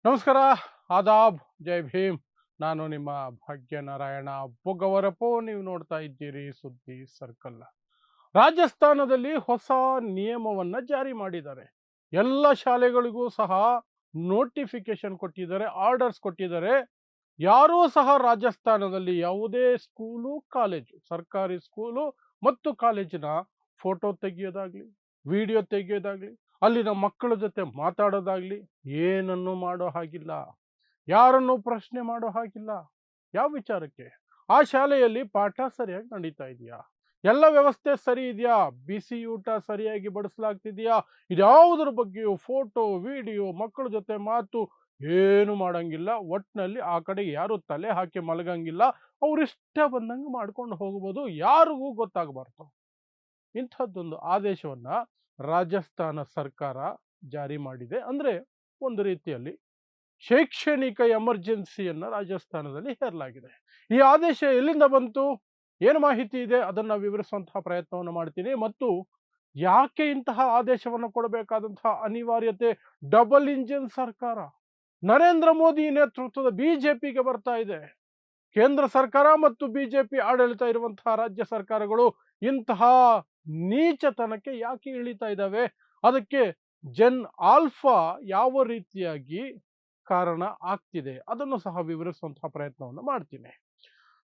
ನಮಸ್ಕಾರ, ಆದಾಬ್, ಜೈ ಭೀಮ್. ನಾನು ನಿಮ್ಮ ಭಾಗ್ಯನಾರಾಯಣ ಬೊಗವರಪೋ. ನೀವು ನೋಡ್ತಾ ಇದ್ದೀರಿ ಸುದ್ದಿ ಸರ್ಕಲ್. ರಾಜಸ್ಥಾನದಲ್ಲಿ ಹೊಸ ನಿಯಮವನ್ನ ಜಾರಿ ಮಾಡಿದ್ದಾರೆ. ಎಲ್ಲ ಶಾಲೆಗಳಿಗೂ ಸಹ ನೋಟಿಫಿಕೇಶನ್ ಕೊಟ್ಟಿದ್ದಾರೆ, ಆರ್ಡರ್ಸ್ ಕೊಟ್ಟಿದ್ದಾರೆ. ಯಾರೂ ಸಹ ರಾಜಸ್ಥಾನದಲ್ಲಿ ಯಾವುದೇ ಸ್ಕೂಲು, ಕಾಲೇಜು, ಸರ್ಕಾರಿ ಸ್ಕೂಲು ಮತ್ತು ಕಾಲೇಜಿನ ಫೋಟೋ ತೆಗೆಯೋದಾಗ್ಲಿ, ವಿಡಿಯೋ ತೆಗೆಯೋದಾಗ್ಲಿ, ಅಲ್ಲಿನ ಮಕ್ಕಳ ಜೊತೆ ಮಾತಾಡೋದಾಗ್ಲಿ ಏನನ್ನು ಮಾಡೋ ಹಾಗಿಲ್ಲ. ಯಾರನ್ನು ಪ್ರಶ್ನೆ ಮಾಡೋ ಹಾಗಿಲ್ಲ. ಯಾವ ವಿಚಾರಕ್ಕೆ? ಆ ಶಾಲೆಯಲ್ಲಿ ಪಾಠ ಸರಿಯಾಗಿ ನಡೀತಾ ಇದೆಯಾ? ಎಲ್ಲ ವ್ಯವಸ್ಥೆ ಸರಿ ಇದೆಯಾ? ಬಿಸಿ ಊಟ ಸರಿಯಾಗಿ ಬಡಿಸಲಾಗ್ತಿದೆಯಾ? ಇದ್ಯಾವುದ್ರ ಬಗ್ಗೆಯೂ ಫೋಟೋ, ವಿಡಿಯೋ, ಮಕ್ಕಳ ಜೊತೆ ಮಾತು ಏನು ಮಾಡಂಗಿಲ್ಲ. ಒಟ್ನಲ್ಲಿ ಆ ಕಡೆ ಯಾರು ತಲೆ ಹಾಕಿ ಮಲಗಂಗಿಲ್ಲ. ಅವ್ರಿಷ್ಟ ಬಂದಂಗೆ ಮಾಡ್ಕೊಂಡು ಹೋಗ್ಬೋದು, ಯಾರಿಗೂ ಗೊತ್ತಾಗಬಾರ್ದು. ಇಂಥದ್ದೊಂದು ಆದೇಶವನ್ನ ರಾಜಸ್ಥಾನ ಸರ್ಕಾರ ಜಾರಿ ಮಾಡಿದೆ. ಅಂದ್ರೆ ಒಂದು ರೀತಿಯಲ್ಲಿ ಶೈಕ್ಷಣಿಕ ಎಮರ್ಜೆನ್ಸಿಯನ್ನ ರಾಜಸ್ಥಾನದಲ್ಲಿ ಹೇರಲಾಗಿದೆ. ಈ ಆದೇಶ ಎಲ್ಲಿಂದ ಬಂತು, ಏನು ಮಾಹಿತಿ ಇದೆ, ಅದನ್ನ ವಿವರಿಸುವಂತಹ ಪ್ರಯತ್ನವನ್ನು ಮಾಡ್ತೀನಿ. ಮತ್ತು ಯಾಕೆ ಇಂತಹ ಆದೇಶವನ್ನು ಕೊಡಬೇಕಾದಂತಹ ಅನಿವಾರ್ಯತೆ ಡಬಲ್ ಇಂಜಿನ್ ಸರ್ಕಾರ ನರೇಂದ್ರ ಮೋದಿ ನೇತೃತ್ವದ ಬಿಜೆಪಿಗೆ ಬರ್ತಾ ಇದೆ. ಕೇಂದ್ರ ಸರ್ಕಾರ ಮತ್ತು ಬಿಜೆಪಿ ಆಡಳಿತ ಇರುವಂತಹ ರಾಜ್ಯ ಸರ್ಕಾರಗಳು ಇಂತಹ ನೀಚತನಕ್ಕೆ ಯಾಕೆ ಇಳಿತಾ ಇದ್ದಾವೆ? ಅದಕ್ಕೆ ಜೆನ್ ಆಲ್ಫಾ ಯಾವ ರೀತಿಯಾಗಿ ಕಾರಣ ಆಗ್ತಿದೆ ಅದನ್ನು ಸಹ ವಿವರಿಸುವಂತಹ ಪ್ರಯತ್ನವನ್ನು ಮಾಡ್ತೀನಿ.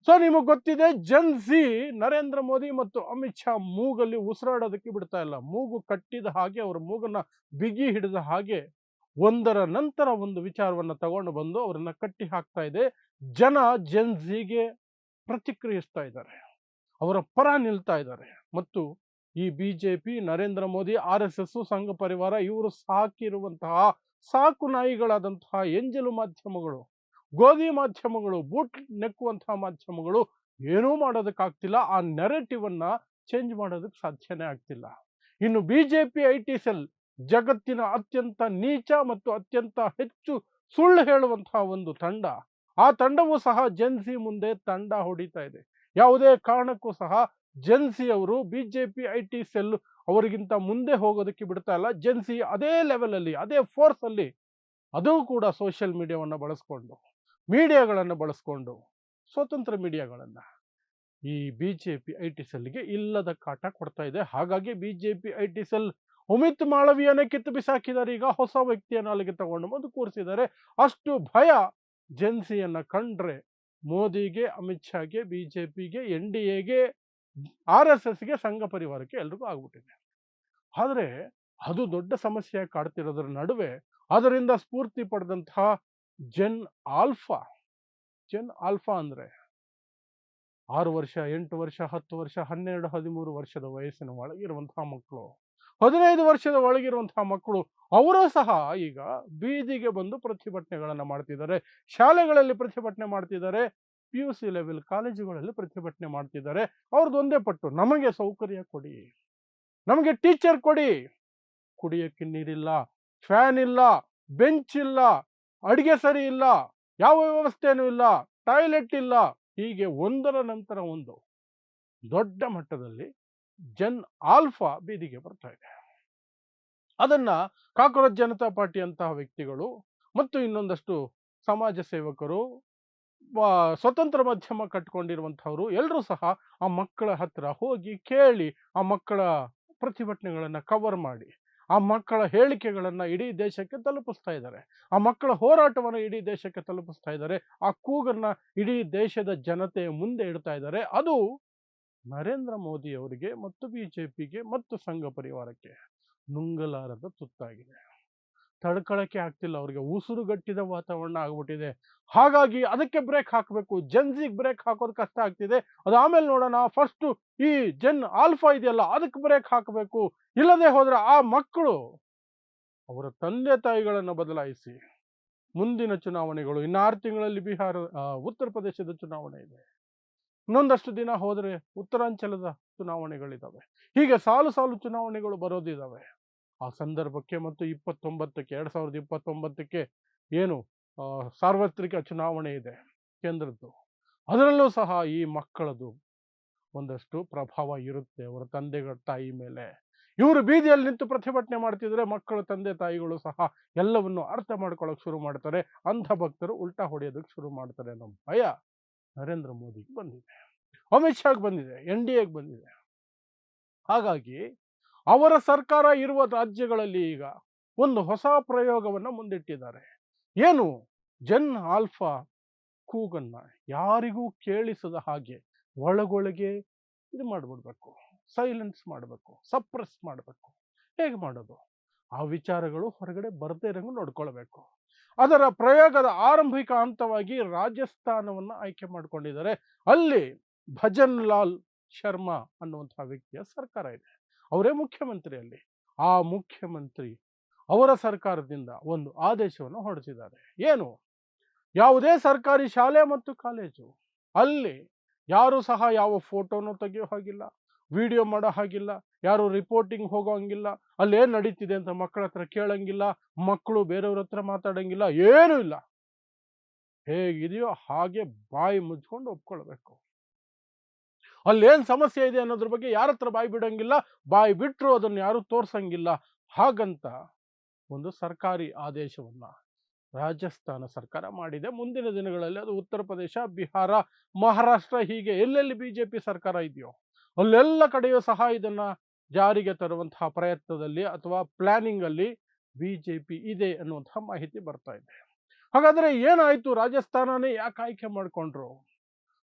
ಸೊ ನಿಮಗೆ ಗೊತ್ತಿದೆ, ಜನ್ ಝಿ ನರೇಂದ್ರ ಮೋದಿ ಮತ್ತು ಅಮಿತ್ ಶಾ ಮೂಗಲ್ಲಿ ಉಸಿರಾಡೋದಕ್ಕೆ ಬಿಡ್ತಾ ಇಲ್ಲ. ಮೂಗು ಕಟ್ಟಿದ ಹಾಗೆ, ಅವರ ಮೂಗನ್ನ ಬಿಗಿ ಹಿಡಿದ ಹಾಗೆ ಒಂದರ ನಂತರ ಒಂದು ವಿಚಾರವನ್ನ ತಗೊಂಡು ಬಂದು ಅವರನ್ನ ಕಟ್ಟಿ ಹಾಕ್ತಾ ಇದೆ. ಜನ ಜನ್ ಝಿಗೆ ಪ್ರತಿಕ್ರಿಯಿಸ್ತಾ ಇದ್ದಾರೆ, ಅವರ ಪರ ನಿಲ್ತಾ ಇದ್ದಾರೆ. ಮತ್ತು ಈ BJP, Narendra Modi, R S S, Sangh Parivar ಇವರು ಸಾಕಿರುವಂತಹ ಸಾಕು ನಾಯಿಗಳಾದಂತಹ ಎಂಜಲು ಮಾಧ್ಯಮಗಳು, ಗೋಧಿ ಮಾಧ್ಯಮಗಳು, ಬೂಟ್ ನೆಕ್ಕುವಂತಹ ಮಾಧ್ಯಮಗಳು ಏನೂ ಮಾಡೋದಕ್ಕಾಗ್ತಿಲ್ಲ. ಆ ನೆರೆಟಿವ್ ಅನ್ನ ಚೇಂಜ್ ಮಾಡೋದಕ್ಕೆ ಸಾಧ್ಯನೇ ಆಗ್ತಿಲ್ಲ. ಇನ್ನು ಬಿಜೆಪಿ ಐಟಿ ಸೆಲ್ ಜಗತ್ತಿನ ಅತ್ಯಂತ ನೀಚ ಮತ್ತು ಅತ್ಯಂತ ಹೆಚ್ಚು ಸುಳ್ಳು ಹೇಳುವಂತಹ ಒಂದು ತಂಡ. ಆ ತಂಡವೂ ಸಹ ಜೆನ್ಸಿ ಮುಂದೆ ತಂಡ ಹೊಡಿತಾ ಇದೆ. ಯಾವುದೇ ಕಾರಣಕ್ಕೂ ಸಹ ಜೆನ್ಸಿ ಅವರು ಬಿಜೆಪಿ ಐಟಿ ಸೆಲ್ ಅವರಿಗಿಂತ ಮುಂದೆ ಹೋಗೋದಕ್ಕೆ ಬಿಡ್ತಾ ಇಲ್ಲ. ಜೆನ್ಸಿ ಅದೇ ಲೆವೆಲ್ ಅಲ್ಲಿ, ಅದೇ ಫೋರ್ಸ್ ಅಲ್ಲಿ, ಅದು ಕೂಡ ಸೋಷಿಯಲ್ ಮೀಡಿಯಾವನ್ನು ಬಳಸ್ಕೊಂಡು, ಮೀಡಿಯಾಗಳನ್ನು ಬಳಸ್ಕೊಂಡು, ಸ್ವತಂತ್ರ ಮೀಡಿಯಾಗಳನ್ನ ಈ ಬಿಜೆಪಿ ಐಟಿ ಸೆಲ್ಗೆ ಇಲ್ಲದ ಕಾಟ ಕೊಡ್ತಾ ಇದೆ. ಹಾಗಾಗಿ ಬಿಜೆಪಿ ಐಟಿ ಸೆಲ್ ಅಮಿತ್ ಮಾಳವಿಯನ್ನೇ ಕಿತ್ತು ಬಿಸಾಕಿದ್ದಾರೆ. ಈಗ ಹೊಸ ವ್ಯಕ್ತಿಯನ್ನು ಅಲ್ಲಿಗೆ ತಗೊಂಡು ಬಂದು ಕೂರಿಸಿದ್ದಾರೆ. ಅಷ್ಟು ಭಯ ಜೆನ್ಸಿಯನ್ನ ಕಂಡ್ರೆ ಮೋದಿಗೆ, ಅಮಿತ್ ಶಾಗೆ, ಬಿಜೆಪಿಗೆ, ಎನ್ ಡಿ ಎಗೆ, ಆರ್ ಎಸ್ ಎಸ್ಗೆ, ಸಂಘ ಪರಿವಾರಕ್ಕೆ ಎಲ್ರಿಗೂ ಆಗ್ಬಿಟ್ಟಿದೆ. ಆದ್ರೆ ಅದು ದೊಡ್ಡ ಸಮಸ್ಯೆ ಕಾಡ್ತಿರೋದ್ರ ನಡುವೆ ಅದರಿಂದ ಸ್ಫೂರ್ತಿ ಪಡೆದಂತಹ ಜೆನ್ ಆಲ್ಫಾ. ಜೆನ್ ಆಲ್ಫಾ ಅಂದ್ರೆ 6 ವರ್ಷ, 8 ವರ್ಷ, 10 ವರ್ಷ, 12, 13 ವರ್ಷದ ವಯಸ್ಸಿನ ಒಳಗಿರುವಂತಹ ಮಕ್ಕಳು, 15 ವರ್ಷದ ಒಳಗಿರುವಂತಹ ಮಕ್ಕಳು, ಅವರು ಸಹ ಈಗ ಬೀದಿಗೆ ಬಂದು ಪ್ರತಿಭಟನೆಗಳನ್ನ ಮಾಡ್ತಿದ್ದಾರೆ. ಶಾಲೆಗಳಲ್ಲಿ ಪ್ರತಿಭಟನೆ ಮಾಡ್ತಿದ್ದಾರೆ. PUC ಲೆವೆಲ್ ಕಾಲೇಜುಗಳಲ್ಲಿ ಪ್ರತಿಭಟನೆ ಮಾಡ್ತಿದ್ದಾರೆ. ಅವ್ರದ್ದು ಒಂದೇ ಪಟ್ಟು, ನಮಗೆ ಸೌಕರ್ಯ ಕೊಡಿ, ನಮಗೆ ಟೀಚರ್ ಕೊಡಿ. ಕುಡಿಯಕ್ಕೆ ನೀರಿಲ್ಲ, ಫ್ಯಾನ್ ಇಲ್ಲ, ಬೆಂಚ್ ಇಲ್ಲ, ಅಡಿಗೆ ಸರಿ ಇಲ್ಲ, ಯಾವ ವ್ಯವಸ್ಥೆನೂ ಇಲ್ಲ, ಟಾಯ್ಲೆಟ್ ಇಲ್ಲ. ಹೀಗೆ ಒಂದರ ನಂತರ ಒಂದು ದೊಡ್ಡ ಮಟ್ಟದಲ್ಲಿ ಜನ್ ಆಲ್ಫಾ ಬೀದಿಗೆ ಬರ್ತಾ ಇದೆ. ಅದನ್ನ ಕಾಕ್ರೋಚ್ ಜನತಾ ಪಾರ್ಟಿ ಅಂತಹ ವ್ಯಕ್ತಿಗಳು ಮತ್ತು ಇನ್ನೊಂದಷ್ಟು ಸಮಾಜ ಸೇವಕರು, ಸ್ವತಂತ್ರ ಮಾಧ್ಯಮ ಕಟ್ಕೊಂಡಿರುವಂತಹವರು ಎಲ್ಲರೂ ಸಹ ಆ ಮಕ್ಕಳ ಹತ್ರ ಹೋಗಿ ಕೇಳಿ, ಆ ಮಕ್ಕಳ ಪ್ರತಿಭಟನೆಗಳನ್ನ ಕವರ್ ಮಾಡಿ, ಆ ಮಕ್ಕಳ ಹೇಳಿಕೆಗಳನ್ನ ಇಡೀ ದೇಶಕ್ಕೆ ತಲುಪಿಸ್ತಾ ಇದ್ದಾರೆ. ಆ ಮಕ್ಕಳ ಹೋರಾಟವನ್ನು ಇಡೀ ದೇಶಕ್ಕೆ ತಲುಪಿಸ್ತಾ ಇದ್ದಾರೆ. ಆ ಕೂಗನ್ನ ಇಡೀ ದೇಶದ ಜನತೆಯ ಮುಂದೆ ಇಡ್ತಾ ಇದ್ದಾರೆ. ಅದು ನರೇಂದ್ರ ಮೋದಿ ಅವರಿಗೆ ಮತ್ತು ಬಿಜೆಪಿಗೆ ಮತ್ತು ಸಂಘ ಪರಿವಾರಕ್ಕೆ ನುಂಗಲಾರದ ತುತ್ತಾಗಿದೆ. ತಡ್ಕೊಳಕ್ಕೆ ಆಗ್ತಿಲ್ಲ, ಅವ್ರಿಗೆ ಉಸಿರುಗಟ್ಟಿದ ವಾತಾವರಣ ಆಗ್ಬಿಟ್ಟಿದೆ. ಹಾಗಾಗಿ ಅದಕ್ಕೆ ಬ್ರೇಕ್ ಹಾಕಬೇಕು. ಜೆನ್ಸಿಗೆ ಬ್ರೇಕ್ ಹಾಕೋದು ಕಷ್ಟ ಆಗ್ತಿದೆ, ಅದು ಆಮೇಲೆ ನೋಡೋಣ. ಫಸ್ಟ್ ಈ ಜೆನ್ ಆಲ್ಫಾ ಇದೆಯಲ್ಲ, ಅದಕ್ಕೆ ಬ್ರೇಕ್ ಹಾಕಬೇಕು. ಇಲ್ಲದೆ ಹೋದ್ರೆ ಆ ಮಕ್ಕಳು ಅವರ ತಂದೆ ತಾಯಿಗಳನ್ನ ಬದಲಾಯಿಸಿ ಮುಂದಿನ ಚುನಾವಣೆಗಳು, ಇನ್ನು 6 ತಿಂಗಳಲ್ಲಿ ಉತ್ತರ ಪ್ರದೇಶದ ಚುನಾವಣೆ ಇದೆ, ಇನ್ನೊಂದಷ್ಟು ದಿನ ಹೋದ್ರೆ ಉತ್ತರಾಂಚಲದ ಚುನಾವಣೆಗಳಿದಾವೆ. ಹೀಗೆ ಸಾಲು ಸಾಲು ಚುನಾವಣೆಗಳು ಬರೋದಿದಾವೆ. ಆ ಸಂದರ್ಭಕ್ಕೆ ಮತ್ತು 29ಕ್ಕೆ 2029ಕ್ಕೆ ಏನು ಸಾರ್ವತ್ರಿಕ ಚುನಾವಣೆ ಇದೆ ಕೇಂದ್ರದ್ದು, ಅದರಲ್ಲೂ ಸಹ ಈ ಮಕ್ಕಳದು ಒಂದಷ್ಟು ಪ್ರಭಾವ ಇರುತ್ತೆ ಅವರ ತಂದೆಗಳ ತಾಯಿ ಮೇಲೆ. ಇವರು ಬೀದಿಯಲ್ಲಿ ನಿಂತು ಪ್ರತಿಭಟನೆ ಮಾಡ್ತಿದ್ರೆ ಮಕ್ಕಳು ತಂದೆ ತಾಯಿಗಳು ಸಹ ಎಲ್ಲವನ್ನು ಅರ್ಥ ಮಾಡ್ಕೊಳ್ಳೋಕೆ ಶುರು ಮಾಡ್ತಾರೆ. ಅಂಧ ಭಕ್ತರು ಉಲ್ಟಾ ಹೊಡೆಯೋದಕ್ಕೆ ಶುರು ಮಾಡ್ತಾರೆ ಅನ್ನೋ ಭಯ ನರೇಂದ್ರ ಮೋದಿಗೆ ಬಂದಿದೆ, ಅಮಿತ್ ಶಾಗ್ ಬಂದಿದೆ, NDAಗೆ ಬಂದಿದೆ. ಹಾಗಾಗಿ ಅವರ ಸರ್ಕಾರ ಇರುವ ರಾಜ್ಯಗಳಲ್ಲಿ ಈಗ ಒಂದು ಹೊಸ ಪ್ರಯೋಗವನ್ನ ಮುಂದಿಟ್ಟಿದ್ದಾರೆ. ಏನು? ಜನ್ ಆಲ್ಫಾ ಕೂಗನ್ನ ಯಾರಿಗೂ ಕೇಳಿಸದ ಹಾಗೆ ಒಳಗೊಳಗೆ ಇದು ಮಾಡ್ಬಿಡ್ಬೇಕು, ಸೈಲೆನ್ಸ್ ಮಾಡಬೇಕು, ಸಪ್ರೆಸ್ ಮಾಡಬೇಕು. ಹೇಗೆ ಮಾಡೋದು? ಆ ವಿಚಾರಗಳು ಹೊರಗಡೆ ಬರದೇ ಇರಂಗೆ ನೋಡ್ಕೊಳ್ಬೇಕು. ಅದರ ಪ್ರಯೋಗದ ಆರಂಭಿಕ ಹಂತವಾಗಿ ರಾಜಸ್ಥಾನವನ್ನು ಆಯ್ಕೆ ಮಾಡಿಕೊಂಡಿದ್ದಾರೆ. ಅಲ್ಲಿ ಭಜನ್ ಲಾಲ್ ಶರ್ಮಾ ಅನ್ನುವಂತಹ ವ್ಯಕ್ತಿಯ ಸರ್ಕಾರ ಇದೆ, ಅವರೇ ಮುಖ್ಯಮಂತ್ರಿ ಅಲ್ಲಿ. ಆ ಮುಖ್ಯಮಂತ್ರಿ ಅವರ ಸರ್ಕಾರದಿಂದ ಒಂದು ಆದೇಶವನ್ನು ಹೊರಡಿಸಿದ್ದಾರೆ. ಏನು? ಯಾವುದೇ ಸರ್ಕಾರಿ ಶಾಲೆ ಮತ್ತು ಕಾಲೇಜು ಅಲ್ಲಿ ಯಾರು ಸಹ ಯಾವ ಫೋಟೋನು ತೆಗೆಯೋ ಹಾಗಿಲ್ಲ, ವಿಡಿಯೋ ಮಾಡೋ ಹಾಗಿಲ್ಲ, ಯಾರು ರಿಪೋರ್ಟಿಂಗ್ ಹೋಗೋ ಹಂಗಿಲ್ಲ, ಅಲ್ಲಿ ಏನು ನಡೀತಿದೆ ಅಂತ ಮಕ್ಕಳ ಹತ್ರ ಕೇಳಂಗಿಲ್ಲ, ಮಕ್ಕಳು ಬೇರೆಯವ್ರ ಹತ್ರ ಮಾತಾಡಂಗಿಲ್ಲ, ಏನೂ ಇಲ್ಲ. ಹೇಗಿದೆಯೋ ಹಾಗೆ ಬಾಯಿ ಮುಚ್ಕೊಂಡು ಒಪ್ಕೊಳ್ಬೇಕು. ಅಲ್ಲೇನು ಸಮಸ್ಯೆ ಇದೆ ಅನ್ನೋದ್ರ ಬಗ್ಗೆ ಯಾರ ಹತ್ರ ಬಾಯಿ ಬಿಡಂಗಿಲ್ಲ, ಬಾಯಿ ಬಿಟ್ಟರು ಅದನ್ನು ಯಾರು ತೋರ್ಸಂಗಿಲ್ಲ. ಹಾಗಂತ ಒಂದು ಸರ್ಕಾರಿ ಆದೇಶವನ್ನ ರಾಜಸ್ಥಾನ ಸರ್ಕಾರ ಮಾಡಿದೆ. ಮುಂದಿನ ದಿನಗಳಲ್ಲಿ ಅದು ಉತ್ತರ ಪ್ರದೇಶ, ಬಿಹಾರ, ಮಹಾರಾಷ್ಟ್ರ ಹೀಗೆ ಎಲ್ಲೆಲ್ಲಿ ಬಿಜೆಪಿ ಸರ್ಕಾರ ಇದೆಯೋ ಅಲ್ಲೆಲ್ಲ ಕಡೆಯೂ ಸಹ ಇದನ್ನ ಜಾರಿಗೆ ತರುವಂತಹ ಪ್ರಯತ್ನದಲ್ಲಿ ಅಥವಾ ಪ್ಲಾನಿಂಗ್ ಅಲ್ಲಿ ಬಿಜೆಪಿ ಇದೆ ಅನ್ನುವಂತಹ ಮಾಹಿತಿ ಬರ್ತಾ ಇದೆ. ಹಾಗಾದ್ರೆ ಏನಾಯ್ತು? ರಾಜಸ್ಥಾನನೇ ಯಾಕೆ ಆಯ್ಕೆ ಮಾಡಿಕೊಂಡ್ರು?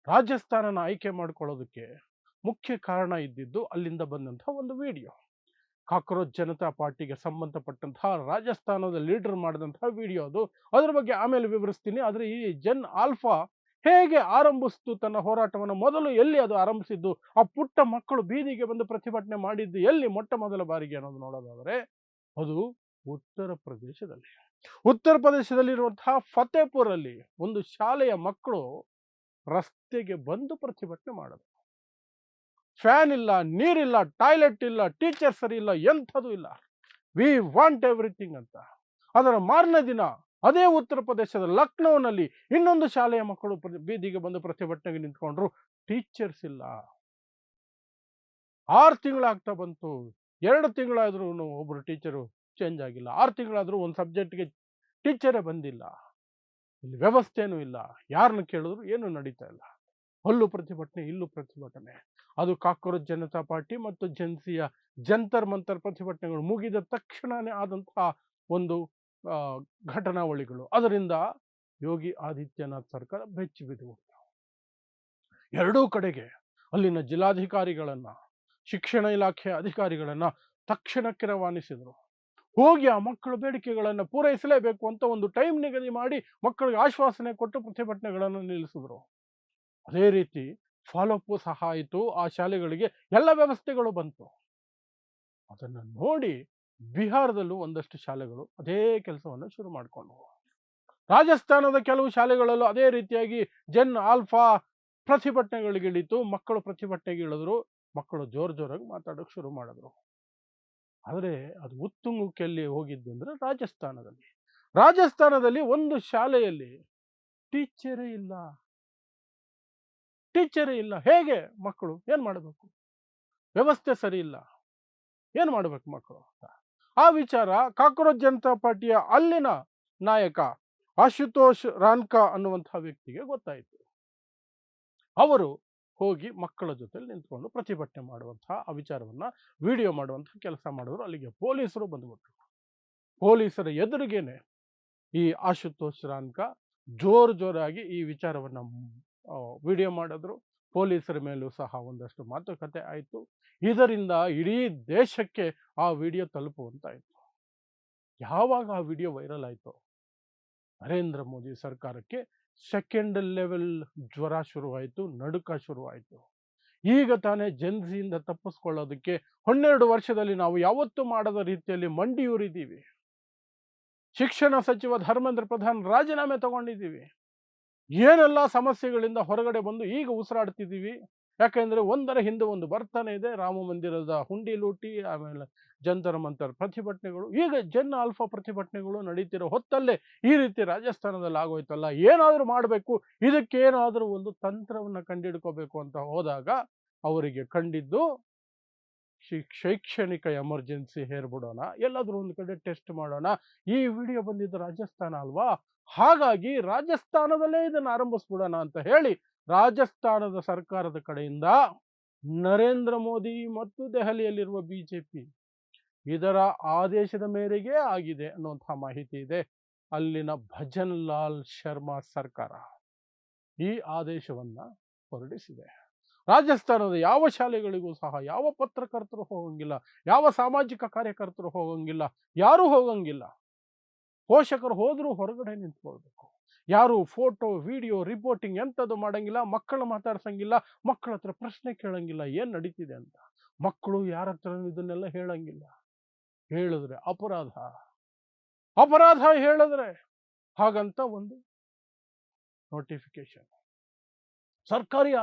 ರಾಜಸ್ಥಾನನ ಆಯ್ಕೆ ಮಾಡ್ಕೊಳ್ಳೋದಕ್ಕೆ ಮುಖ್ಯ ಕಾರಣ ಇದ್ದಿದ್ದು ಅಲ್ಲಿಂದ ಬಂದಂತಹ ಒಂದು ವಿಡಿಯೋ. ಕಾಕ್ರೋಚ್ ಜನತಾ ಪಾರ್ಟಿಗೆ ಸಂಬಂಧಪಟ್ಟಂತಹ ರಾಜಸ್ಥಾನದ ಲೀಡರ್ ಮಾಡಿದಂತಹ ವಿಡಿಯೋ ಅದು. ಅದ್ರ ಬಗ್ಗೆ ಆಮೇಲೆ ವಿವರಿಸ್ತೀನಿ. ಆದರೆ ಈ ಜನ್ ಆಲ್ಫಾ ಹೇಗೆ ಆರಂಭಿಸ್ತು ತನ್ನ ಹೋರಾಟವನ್ನು? ಮೊದಲು ಎಲ್ಲಿ ಅದು ಆರಂಭಿಸಿದ್ದು? ಆ ಪುಟ್ಟ ಮಕ್ಕಳು ಬೀದಿಗೆ ಬಂದು ಪ್ರತಿಭಟನೆ ಮಾಡಿದ್ದು ಎಲ್ಲಿ ಮೊಟ್ಟ ಮೊದಲ ಬಾರಿಗೆ ಅನ್ನೋದು ನೋಡೋದಾದರೆ ಅದು ಉತ್ತರ ಪ್ರದೇಶದಲ್ಲಿ. ಉತ್ತರ ಪ್ರದೇಶದಲ್ಲಿರುವಂತಹ ಫತೇಪುರ್ ಅಲ್ಲಿ ಒಂದು ಶಾಲೆಯ ಮಕ್ಕಳು ರಸ್ತೆಗೆ ಬಂದು ಪ್ರತಿಭಟನೆ ಮಾಡೋದು. ಫ್ಯಾನ್ ಇಲ್ಲ, ನೀರಿಲ್ಲ, ಟಾಯ್ಲೆಟ್ ಇಲ್ಲ, ಟೀಚರ್ ಸರಿ ಇಲ್ಲ, ಎಂಥದ್ದು ಇಲ್ಲ, ವಿ ವಾಂಟ್ ಎವ್ರಿಥಿಂಗ್ ಅಂತ. ಅದರ ಮಾರನೇ ದಿನ ಅದೇ ಉತ್ತರ ಪ್ರದೇಶದ ಲಕ್ನೋನಲ್ಲಿ ಇನ್ನೊಂದು ಶಾಲೆಯ ಮಕ್ಕಳು ಬೀದಿಗೆ ಬಂದು ಪ್ರತಿಭಟನೆಗೆ ನಿಂತ್ಕೊಂಡ್ರು. ಟೀಚರ್ಸ್ ಇಲ್ಲ. 6 ತಿಂಗಳಾಗ್ತಾ ಬಂತು, 2 ತಿಂಗಳಾದ್ರೂ ಒಬ್ರು ಟೀಚರು ಚೇಂಜ್ ಆಗಿಲ್ಲ, 6 ತಿಂಗಳಾದ್ರೂ ಒಂದು ಸಬ್ಜೆಕ್ಟ್ಗೆ ಟೀಚರೇ ಬಂದಿಲ್ಲ, ಇಲ್ಲಿ ವ್ಯವಸ್ಥೆನೂ ಇಲ್ಲ, ಯಾರನ್ನ ಕೇಳಿದ್ರು ಏನು ನಡೀತಾ ಇಲ್ಲ. ಅಲ್ಲೂ ಪ್ರತಿಭಟನೆ, ಇಲ್ಲೂ ಪ್ರತಿಭಟನೆ. ಅದು ಕಾಕ್ರೋಚ್ ಜನತಾ ಪಾರ್ಟಿ ಮತ್ತು ಜೆನ್ಸಿಯ ಜಂತರ್ ಮಂತರ್ ಪ್ರತಿಭಟನೆಗಳು ಮುಗಿದ ತಕ್ಷಣನೇ ಆದಂತಹ ಒಂದು ಘಟನಾವಳಿಗಳು. ಅದರಿಂದ ಯೋಗಿ ಆದಿತ್ಯನಾಥ್ ಸರ್ಕಾರ ಬೆಚ್ಚಿ ಬಿದ್ದು ಎರಡೂ ಕಡೆಗೆ ಅಲ್ಲಿನ ಜಿಲ್ಲಾಧಿಕಾರಿಗಳನ್ನ, ಶಿಕ್ಷಣ ಇಲಾಖೆ ಅಧಿಕಾರಿಗಳನ್ನ ತಕ್ಷಣಕ್ಕೆ ರವಾನಿಸಿದರು. ಹೋಗಿ ಆ ಮಕ್ಕಳ ಬೇಡಿಕೆಗಳನ್ನು ಪೂರೈಸಲೇಬೇಕು ಅಂತ ಒಂದು ಟೈಮ್ ನಿಗದಿ ಮಾಡಿ ಮಕ್ಕಳಿಗೆ ಆಶ್ವಾಸನೆ ಕೊಟ್ಟು ಪ್ರತಿಭಟನೆಗಳನ್ನು ನಿಲ್ಲಿಸಿದ್ರು. ಅದೇ ರೀತಿ ಫಾಲೋಅಪ್ ಸಹ ಆಯಿತು. ಆ ಶಾಲೆಗಳಿಗೆ ಎಲ್ಲ ವ್ಯವಸ್ಥೆಗಳು ಬಂತು. ಅದನ್ನು ನೋಡಿ ಬಿಹಾರದಲ್ಲೂ ಒಂದಷ್ಟು ಶಾಲೆಗಳು ಅದೇ ಕೆಲಸವನ್ನು ಶುರು ಮಾಡಿಕೊಂಡವು. ರಾಜಸ್ಥಾನದ ಕೆಲವು ಶಾಲೆಗಳಲ್ಲೂ ಅದೇ ರೀತಿಯಾಗಿ ಜನ್ ಆಲ್ಫಾ ಪ್ರತಿಭಟನೆಗಳಿಗಿಳಿತು. ಮಕ್ಕಳು ಪ್ರತಿಭಟನೆಗೆ ಇಳಿದ್ರು, ಮಕ್ಕಳು ಜೋರಾಗಿ ಮಾತಾಡೋಕೆ ಶುರು ಮಾಡಿದ್ರು. ಆದರೆ ಅದು ಉತ್ತುಂಗಕ್ಕೆ ಎಲ್ಲಿ ಹೋಗಿದ್ದು ಅಂದ್ರೆ ರಾಜಸ್ಥಾನದಲ್ಲಿ ಒಂದು ಶಾಲೆಯಲ್ಲಿ ಟೀಚರೇ ಇಲ್ಲ. ಹೇಗೆ ಮಕ್ಕಳು ಏನು ಮಾಡಬೇಕು? ವ್ಯವಸ್ಥೆ ಸರಿ ಇಲ್ಲ, ಏನು ಮಾಡಬೇಕು ಮಕ್ಕಳು ಅಂತ. ಆ ವಿಚಾರ ಕಾಕ್ರೋಚ್ ಜನತಾ ಪಾರ್ಟಿಯ ಅಲ್ಲಿನ ನಾಯಕ ಆಶುತೋಷ್ ರಾನ್ಕಾ ಅನ್ನುವಂತಹ ವ್ಯಕ್ತಿಗೆ ಗೊತ್ತಾಯಿತು. ಅವರು ಹೋಗಿ ಮಕ್ಕಳ ಜೊತೆ ನಿಂತ್ಕೊಂಡು ಪ್ರತಿಭಟನೆ ಮಾಡುವಂತಹ ಆ ವಿಚಾರವನ್ನ ವಿಡಿಯೋ ಮಾಡುವಂತಹ ಕೆಲಸ ಮಾಡಿದ್ರು. ಅಲ್ಲಿಗೆ ಪೊಲೀಸರು ಬಂದ್ಬಿಟ್ರು. ಪೊಲೀಸರ ಎದುರಿಗೇನೆ ಈ ಆಶುತೋಷ್ ರಾನ್ಕಾ ಜೋರಾಗಿ ಈ ವಿಚಾರವನ್ನ ವಿಡಿಯೋ ಮಾಡಿದ್ರು. ಪೊಲೀಸರ ಮೇಲೂ ಸಹ ಒಂದಷ್ಟು ಮಾತುಕತೆ ಆಯಿತು. ಇದರಿಂದ ಇಡೀ ದೇಶಕ್ಕೆ ಆ ವಿಡಿಯೋ ತಲುಪುವಂತಾಯಿತು. ಯಾವಾಗ ಆ ವಿಡಿಯೋ ವೈರಲ್ ಆಯಿತು, ನರೇಂದ್ರ ಮೋದಿ ಸರ್ಕಾರಕ್ಕೆ ಸೆಕೆಂಡ್ ಲೆವೆಲ್ ಜ್ವರ ಶುರುವಾಯಿತು, ನಡುಕ ಶುರುವಾಯಿತು. ಈಗ ತಾನೇ ಜೆನ್ಸಿಯಿಂದ ತಪ್ಪಿಸ್ಕೊಳ್ಳೋದಕ್ಕೆ 12 ವರ್ಷದಲ್ಲಿ ನಾವು ಯಾವತ್ತೂ ಮಾಡದ ರೀತಿಯಲ್ಲಿ ಮಂಡಿಯೂರಿದ್ದೀವಿ. ಶಿಕ್ಷಣ ಸಚಿವ ಧರ್ಮೇಂದ್ರ ಪ್ರಧಾನ್ ರಾಜೀನಾಮೆ ತಗೊಂಡಿದ್ದೀವಿ. ಏನೆಲ್ಲ ಸಮಸ್ಯೆಗಳಿಂದ ಹೊರಗಡೆ ಬಂದು ಈಗ ಉಸಿರಾಡ್ತಿದ್ದೀವಿ. ಯಾಕೆಂದ್ರೆ ಒಂದರ ಹಿಂದೆ ಒಂದು ಬರ್ತಾನೆ ಇದೆ. ರಾಮ ಮಂದಿರದ ಹುಂಡಿ ಲೂಟಿ, ಆಮೇಲೆ ಜಂತರ್ ಮಂತರ್ ಪ್ರತಿಭಟನೆಗಳು, ಈಗ ಜನ್ ಆಲ್ಫಾ ಪ್ರತಿಭಟನೆಗಳು ನಡೀತಿರೋ ಹೊತ್ತಲ್ಲೇ ಈ ರೀತಿ ರಾಜಸ್ಥಾನದಲ್ಲಿ ಆಗೋಯ್ತಲ್ಲ, ಏನಾದರೂ ಮಾಡಬೇಕು, ಇದಕ್ಕೇನಾದರೂ ಒಂದು ತಂತ್ರವನ್ನು ಕಂಡಿಡ್ಕೋಬೇಕು ಅಂತ ಹೋದಾಗ ಅವರಿಗೆ ಕಂಡಿದ್ದು ಶೈಕ್ಷಣಿಕ ಎಮರ್ಜೆನ್ಸಿ ಹೇರ್ಬಿಡೋಣ, ಎಲ್ಲಾದ್ರೂ ಒಂದು ಕಡೆ ಟೆಸ್ಟ್ ಮಾಡೋಣ. ಈ ವಿಡಿಯೋ ಬಂದಿದ್ದು ರಾಜಸ್ಥಾನ ಅಲ್ವಾ, ಹಾಗಾಗಿ ರಾಜಸ್ಥಾನದಲ್ಲೇ ಇದನ್ನು ಆರಂಭಿಸ್ಬಿಡೋಣ ಅಂತ ಹೇಳಿ ರಾಜಸ್ಥಾನದ ಸರ್ಕಾರದ ಕಡೆಯಿಂದ ನರೇಂದ್ರ ಮೋದಿ ಮತ್ತು ದೆಹಲಿಯಲ್ಲಿರುವ ಬಿಜೆಪಿ ಇದರ ಆದೇಶದ ಮೇರೆಗೆ ಆಗಿದೆ ಅನ್ನುವಂತಹ ಮಾಹಿತಿ ಇದೆ. ಅಲ್ಲಿನ ಭಜನ್ ಲಾಲ್ ಶರ್ಮಾ ಸರ್ಕಾರ ಈ ಆದೇಶವನ್ನ ಹೊರಡಿಸಿದೆ. ರಾಜಸ್ಥಾನದ ಯಾವ ಶಾಲೆಗಳಿಗೂ ಸಹ ಯಾವ ಪತ್ರಕರ್ತರು ಹೋಗಂಗಿಲ್ಲ, ಯಾವ ಸಾಮಾಜಿಕ ಕಾರ್ಯಕರ್ತರು ಹೋಗಂಗಿಲ್ಲ, ಯಾರೂ ಹೋಗಂಗಿಲ್ಲ. ಪೋಷಕರು ಹೋದ್ರೂ ಹೊರಗಡೆ ನಿಂತ್ಕೊಳ್ಬೇಕು. ಯಾರು ಫೋಟೋ ವಿಡಿಯೋ ರಿಪೋರ್ಟಿಂಗ್ ಎಂಥದ್ದು ಮಾಡಂಗಿಲ್ಲ, ಮಕ್ಕಳು ಮಾತಾಡ್ಸಂಗಿಲ್ಲ, ಮಕ್ಕಳ ಹತ್ರ ಪ್ರಶ್ನೆ ಕೇಳಂಗಿಲ್ಲ ಏನ್ ನಡೀತಿದೆ ಅಂತ. ಮಕ್ಕಳು ಯಾರ ಹತ್ರ ಇದನ್ನೆಲ್ಲ ಹೇಳಂಗಿಲ್ಲ. ಹೇಳಿದ್ರೆ ಅಪರಾಧ, ಅಪರಾಧ ಹೇಳಿದ್ರೆ ಹಾಗಂತ ಒಂದು ನೋಟಿಫಿಕೇಶನ್, ಸರ್ಕಾರಿ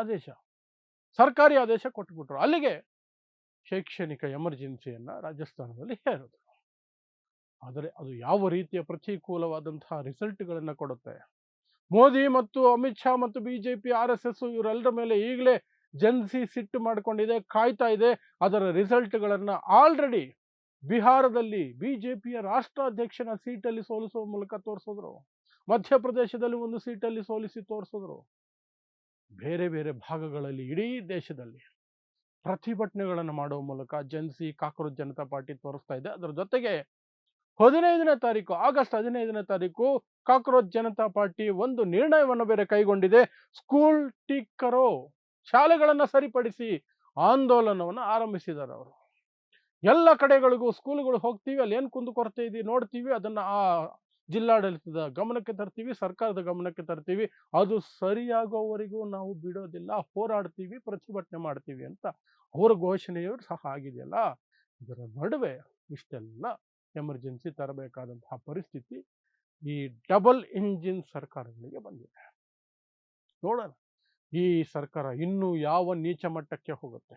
ಆದೇಶ ಕೊಟ್ಬಿಟ್ರು. ಅಲ್ಲಿಗೆ ಶೈಕ್ಷಣಿಕ ಎಮರ್ಜೆನ್ಸಿಯನ್ನ ರಾಜಸ್ಥಾನದಲ್ಲಿ ಹೇರಿದ್ರು. ಆದರೆ ಅದು ಯಾವ ರೀತಿಯ ಪ್ರತಿಕೂಲವಾದಂತಹ ರಿಸಲ್ಟ್ಗಳನ್ನು ಕೊಡುತ್ತೆ. ಮೋದಿ ಮತ್ತು ಅಮಿತ್ ಶಾ ಮತ್ತು ಬಿಜೆಪಿ RSS ಇವರೆಲ್ಲರ ಮೇಲೆ ಈಗಲೇ ಜನ್ಸಿ ಸಿಟ್ಟು ಮಾಡಿಕೊಂಡಿದೆ, ಕಾಯ್ತಾ ಇದೆ. ಅದರ ರಿಸಲ್ಟ್ಗಳನ್ನು ಆಲ್ರೆಡಿ ಬಿಹಾರದಲ್ಲಿ ಬಿಜೆಪಿಯ ರಾಷ್ಟ್ರಾಧ್ಯಕ್ಷನ ಸೀಟಲ್ಲಿ ಸೋಲಿಸುವ ಮೂಲಕ ತೋರಿಸಿದ್ರು, ಮಧ್ಯಪ್ರದೇಶದಲ್ಲಿ ಒಂದು ಸೀಟಲ್ಲಿ ಸೋಲಿಸಿ ತೋರಿಸಿದ್ರು. ಬೇರೆ ಬೇರೆ ಭಾಗಗಳಲ್ಲಿ ಇಡೀ ದೇಶದಲ್ಲಿ ಪ್ರತಿಭಟನೆಗಳನ್ನು ಮಾಡುವ ಮೂಲಕ ಜನ್ಸಿ ಕಾಕ್ರೋಚ್ ಜನತಾ ಪಾರ್ಟಿ ತೋರಿಸ್ತಾ ಇದೆ. ಅದರ ಜೊತೆಗೆ 15ನೇ ತಾರೀಕು, ಆಗಸ್ಟ್ 15ನೇ ತಾರೀಕು ಕಾಕ್ರೋಚ್ ಜನತಾ ಪಾರ್ಟಿ ಒಂದು ನಿರ್ಣಯವನ್ನು ಬೇರೆ ಕೈಗೊಂಡಿದೆ. ಸ್ಕೂಲ್ ಟೀಕ್ ಕರೋ, ಶಾಲೆಗಳನ್ನು ಸರಿಪಡಿಸಿ ಆಂದೋಲನವನ್ನು ಆರಂಭಿಸಿದ್ದಾರೆ ಅವರು. ಎಲ್ಲ ಕಡೆಗಳಿಗೂ ಸ್ಕೂಲ್ಗಳು ಹೋಗ್ತೀವಿ, ಅಲ್ಲಿ ಏನು ಕುಂದುಕೊರತೆ ಇದೆ ನೋಡ್ತೀವಿ, ಅದನ್ನ ಆ ಜಿಲ್ಲಾಡಳಿತದ ಗಮನಕ್ಕೆ ತರ್ತೀವಿ, ಸರ್ಕಾರದ ಗಮನಕ್ಕೆ ತರ್ತೀವಿ. ಅದು ಸರಿಯಾಗೋವರೆಗೂ ನಾವು ಬಿಡೋದಿಲ್ಲ, ಹೋರಾಡ್ತೀವಿ, ಪ್ರತಿಭಟನೆ ಮಾಡ್ತೀವಿ ಅಂತ ಅವರ ಘೋಷಣೆಯೂ ಸಹ ಆಗಿದೆಯಲ್ಲ. ಇದರ ನಡುವೆ ಇಷ್ಟೆಲ್ಲ ಎಮರ್ಜೆನ್ಸಿ ತರಬೇಕಾದಂತಹ ಪರಿಸ್ಥಿತಿ ಈ ಡಬಲ್ ಇಂಜಿನ್ ಸರ್ಕಾರಗಳಿಗೆ ಬಂದಿದೆ. ನೋಡೋಣ ಈ ಸರ್ಕಾರ ಇನ್ನೂ ಯಾವ ನೀಚ ಮಟ್ಟಕ್ಕೆ ಹೋಗುತ್ತೆ,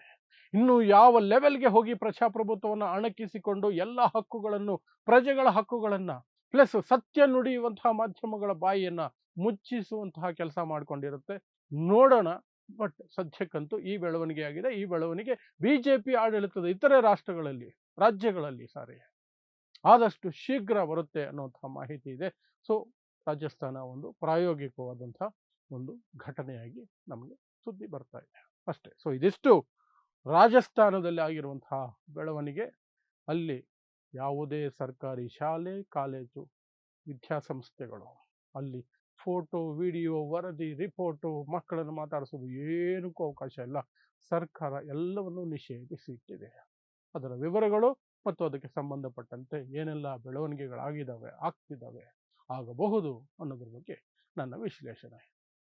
ಇನ್ನು ಯಾವ ಲೆವೆಲ್ಗೆ ಹೋಗಿ ಪ್ರಜಾಪ್ರಭುತ್ವವನ್ನು ಅಣಕಿಸಿಕೊಂಡು ಎಲ್ಲ ಹಕ್ಕುಗಳನ್ನು, ಪ್ರಜೆಗಳ ಹಕ್ಕುಗಳನ್ನ ಪ್ಲಸ್ ಸತ್ಯ ನುಡಿಯುವಂತಹ ಮಾಧ್ಯಮಗಳ ಬಾಯಿಯನ್ನ ಮುಚ್ಚಿಸುವಂತಹ ಕೆಲಸ ಮಾಡಿಕೊಂಡಿರುತ್ತೆ. ನೋಡೋಣ. ಬಟ್ ಸದ್ಯಕ್ಕಂತೂ ಈ ಬೆಳವಣಿಗೆ ಆಗಿದೆ. ಈ ಬೆಳವಣಿಗೆ ಬಿಜೆಪಿ ಆಡಳಿತದ ಇತರೆ ರಾಜ್ಯಗಳಲ್ಲಿ ಆದಷ್ಟು ಶೀಘ್ರ ಬರುತ್ತೆ ಅನ್ನುವಂತಹ ಮಾಹಿತಿ ಇದೆ. ಸೊ ರಾಜಸ್ಥಾನ ಒಂದು ಪ್ರಾಯೋಗಿಕವಾದಂತಹ ಒಂದು ಘಟನೆಯಾಗಿ ನಮಗೆ ಸುದ್ದಿ ಬರ್ತಾ ಇದೆ ಅಷ್ಟೇ. ಸೊ ಇದಿಷ್ಟು ರಾಜಸ್ಥಾನದಲ್ಲಿ ಆಗಿರುವಂತಹ ಬೆಳವಣಿಗೆ. ಅಲ್ಲಿ ಯಾವುದೇ ಸರ್ಕಾರಿ ಶಾಲೆ, ಕಾಲೇಜು, ವಿದ್ಯಾಸಂಸ್ಥೆಗಳು ಅಲ್ಲಿ ಫೋಟೋ, ವಿಡಿಯೋ, ವರದಿ, ರಿಪೋರ್ಟು, ಮಕ್ಕಳನ್ನು ಮಾತಾಡಿಸೋದು ಏನಕ್ಕೂ ಅವಕಾಶ ಇಲ್ಲ. ಸರ್ಕಾರ ಎಲ್ಲವನ್ನೂ ನಿಷೇಧಿಸಿಟ್ಟಿದೆ. ಅದರ ವಿವರಗಳು ಮತ್ತು ಅದಕ್ಕೆ ಸಂಬಂಧಪಟ್ಟಂತೆ ಏನೆಲ್ಲ ಬೆಳವಣಿಗೆಗಳಾಗಿದ್ದಾವೆ, ಆಗ್ತಿದ್ದಾವೆ, ಆಗಬಹುದು ಅನ್ನೋದ್ರ ಬಗ್ಗೆ ನನ್ನ ವಿಶ್ಲೇಷಣೆ.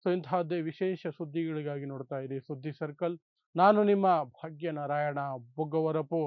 ಸೊ ಇಂತಹದ್ದೇ ವಿಶೇಷ ಸುದ್ದಿಗಳಿಗಾಗಿ ನೋಡ್ತಾ ಇರಿ ಸುದ್ದಿ ಸರ್ಕಲ್. ನಾನು ನಿಮ್ಮ ಭಾಗ್ಯನಾರಾಯಣ ಬೊಗ್ಗವರಪು.